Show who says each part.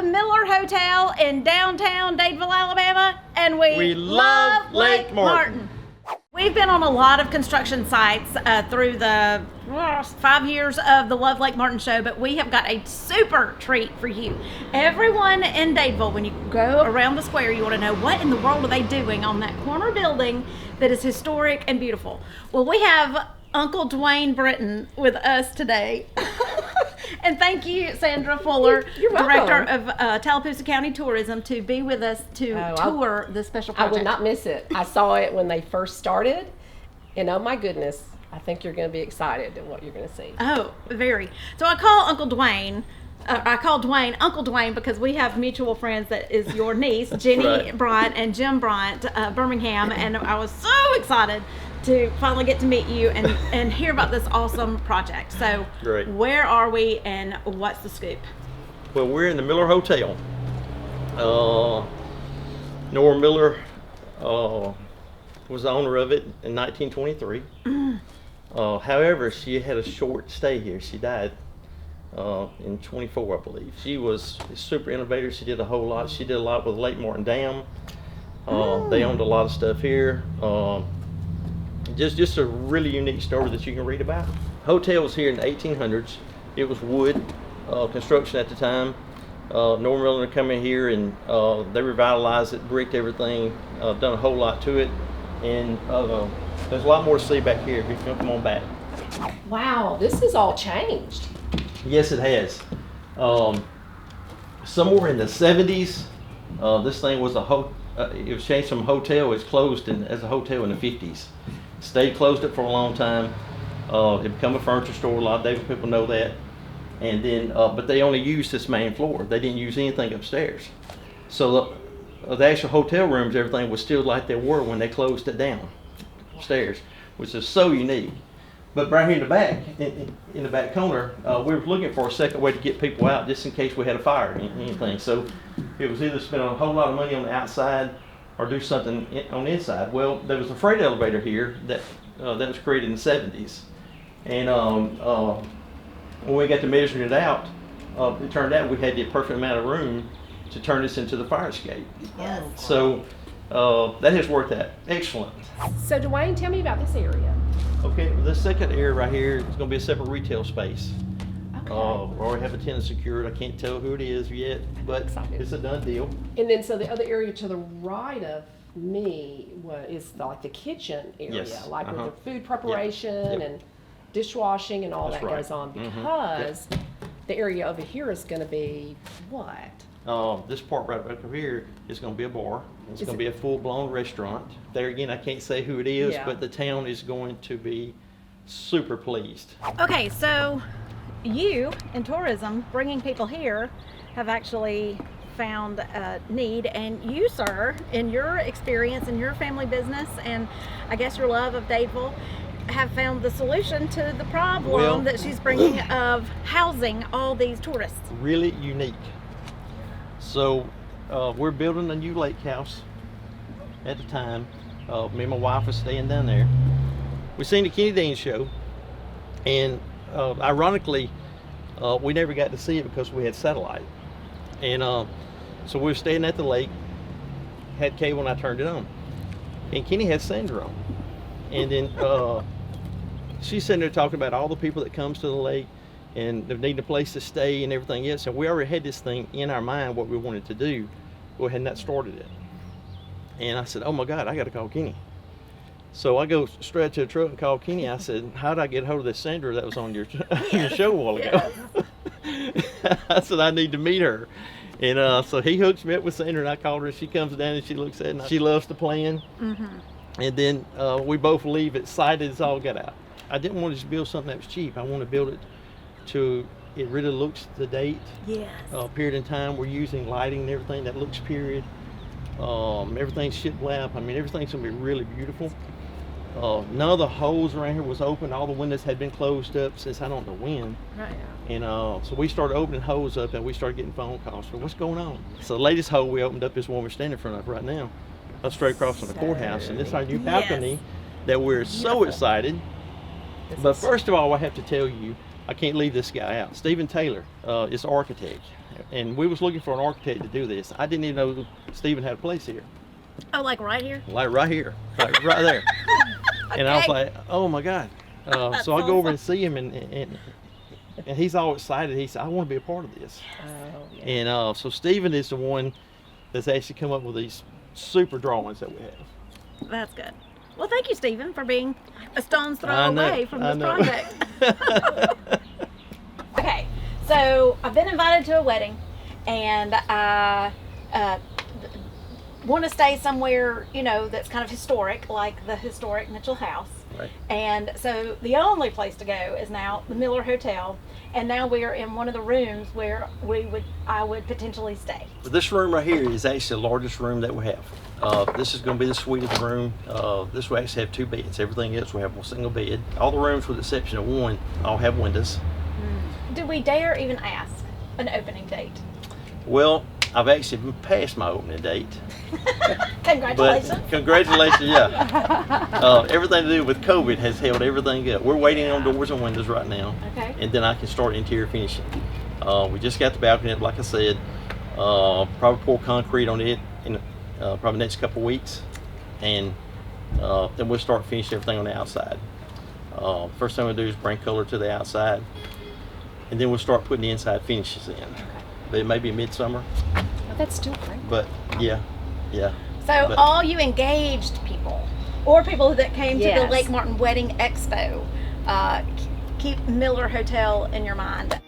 Speaker 1: the Miller Hotel in downtown Dadeville, Alabama, and we love Lake Martin. We've been on a lot of construction sites through the 5 years of the Love Lake Martin show, but we have got a super treat for you. Everyone in Dadeville, when you go around the square, you want to know what in the world are they doing on that corner building that is historic and beautiful. Well, we have Uncle Dewayne Britton with us today. And thank you, Sandra Fuller, Director of Tallapoosa County Tourism, to be with us to tour this special project.
Speaker 2: I would not miss it. I saw it when they first started, and oh my goodness, I think you're going to be excited at what you're going to see.
Speaker 1: Oh, very. So I call Uncle Dewayne. I call Dewayne Uncle Dewayne because we have mutual friends that is your niece, Jenny Bryant and Jim Bryant, Birmingham, and I was so excited to finally get to meet you and hear about this awesome project. So where are we and what's the scoop?
Speaker 3: Well, we're in the Miller Hotel. Nora Miller was the owner of it in 1923. However, she had a short stay here. She died in 24, I believe. She was a super innovator. She did a whole lot. She did a lot with Lake Martin Dam. They owned a lot of stuff here. Just a really unique story that you can read about. Hotel was here in the 1800s. It was wood construction at the time. Norman Miller come in here and they revitalized it, bricked everything, done a whole lot to it. And there's a lot more to see back here if you can come on back.
Speaker 2: Wow, this has all changed.
Speaker 3: Yes, it has. Somewhere in the 70s, this thing was it was changed from hotel. It's closed as a hotel in the 50s. Stayed closed it for a long time. It became a furniture store. A lot of Dadeville people know that. And then, but they only used this main floor. They didn't use anything upstairs. So the actual hotel rooms, everything was still like they were when they closed it down upstairs, which is so unique. But right here in the back, in the back corner, we were looking for a second way to get people out, just in case we had a fire or anything. So it was either spend a whole lot of money on the outside or do something on the inside. Well, there was a freight elevator here that was created in the 70s. And when we got to measuring it out, it turned out we had the perfect amount of room to turn this into the fire escape.
Speaker 1: Yes.
Speaker 3: So that has worked out excellent.
Speaker 2: So Dewayne, tell me about this area.
Speaker 3: Okay, this second area right here is going to be a separate retail space.
Speaker 2: Okay.
Speaker 3: We already have a tenant secured. I can't tell who it is yet, but it's a done deal.
Speaker 2: And then so the other area to the right of me is like the kitchen area, like with the food preparation and dishwashing and all that goes on, because the area over here is going to be what?
Speaker 3: This part right over here is going to be a bar. It's going to be a full-blown restaurant. There again, I can't say who it is, but the town is going to be super pleased.
Speaker 1: Okay, so you in tourism, bringing people here, have actually found a need, and you, sir, in your experience in your family business and I guess your love of Dadeville, have found the solution to the problem that she's bringing of housing all these tourists.
Speaker 3: Really unique. So we're building a new lake house at the time. Me and my wife are staying down there. We seen the Kenny Dean show, and ironically, we never got to see it because we had satellite. And so we were staying at the lake, had cable, and I turned it on. And Kenny had Sandra on. And then she's sitting there talking about all the people that comes to the lake and they need a place to stay and everything else. And we already had this thing in our mind, what we wanted to do, but we had not started it. And I said, oh my God, I got to call Kenny. So I go straight to the truck and call Kenny. I said, how did I get hold of this Sandra that was on your show a while ago? I said, I need to meet her. And so he hooks me up with Sandra, and I called her, and she comes down and she looks at it, and she loves the plan. And then we both leave excited as all got out. I didn't want to just build something that was cheap. I want to build it to, it really looks the date, period in time. We're using lighting and everything that looks period. Everything's shiplap. I mean, everything's gonna be really beautiful. None of the holes around here was open. All the windows had been closed up since I don't know when. And so we started opening holes up, and we started getting phone calls. So what's going on? So the latest hole we opened up is one we're standing in front of right now, straight across from the courthouse. And this is our new balcony that we're so excited. But first of all, I have to tell you I can't leave this guy out. Stephen Taylor is an architect, and we was looking for an architect to do this. I didn't even know Stephen had a place here.
Speaker 1: Oh, like right here?
Speaker 3: Like right here, like right there.
Speaker 1: Okay.
Speaker 3: And I was like, oh my God. So I go over and see him, and he's all excited. He said, I want to be a part of this.
Speaker 2: Oh, yeah.
Speaker 3: And so Stephen is the one that's actually come up with these super drawings that we have.
Speaker 1: That's good. Well, thank you, Stephen, for being a stone's throw
Speaker 3: I know,
Speaker 1: away from
Speaker 3: I
Speaker 1: this
Speaker 3: know.
Speaker 1: project. Okay, so I've been invited to a wedding, and I want to stay somewhere, you know, that's kind of historic, like the historic Mitchell House.
Speaker 3: Right.
Speaker 1: And so the only place to go is now the Miller Hotel, and now we are in one of the rooms where I would potentially stay.
Speaker 3: This room right here is actually the largest room that we have. This is going to be the suite of the room. This will actually have 2 beds. Everything else will have one single bed. All the rooms, with the exception of one, all have windows.
Speaker 1: Do we dare even ask an opening date?
Speaker 3: Well, I've actually been past my opening date.
Speaker 1: Congratulations.
Speaker 3: But congratulations, yeah. Everything to do with COVID has held everything up. We're waiting on doors and windows right now.
Speaker 1: Okay.
Speaker 3: And then I can start interior finishing. We just got the balcony up, like I said. Probably pour concrete on it in probably next couple weeks. And then we'll start finishing everything on the outside. First thing we'll do is bring color to the outside. And then we'll start putting the inside finishes in.
Speaker 2: Okay.
Speaker 3: But it may be midsummer.
Speaker 2: Well, that's still great.
Speaker 3: But yeah.
Speaker 1: So all you engaged people, or people that came to the
Speaker 2: Yes.
Speaker 1: Lake Martin Wedding Expo, keep Miller Hotel in your mind.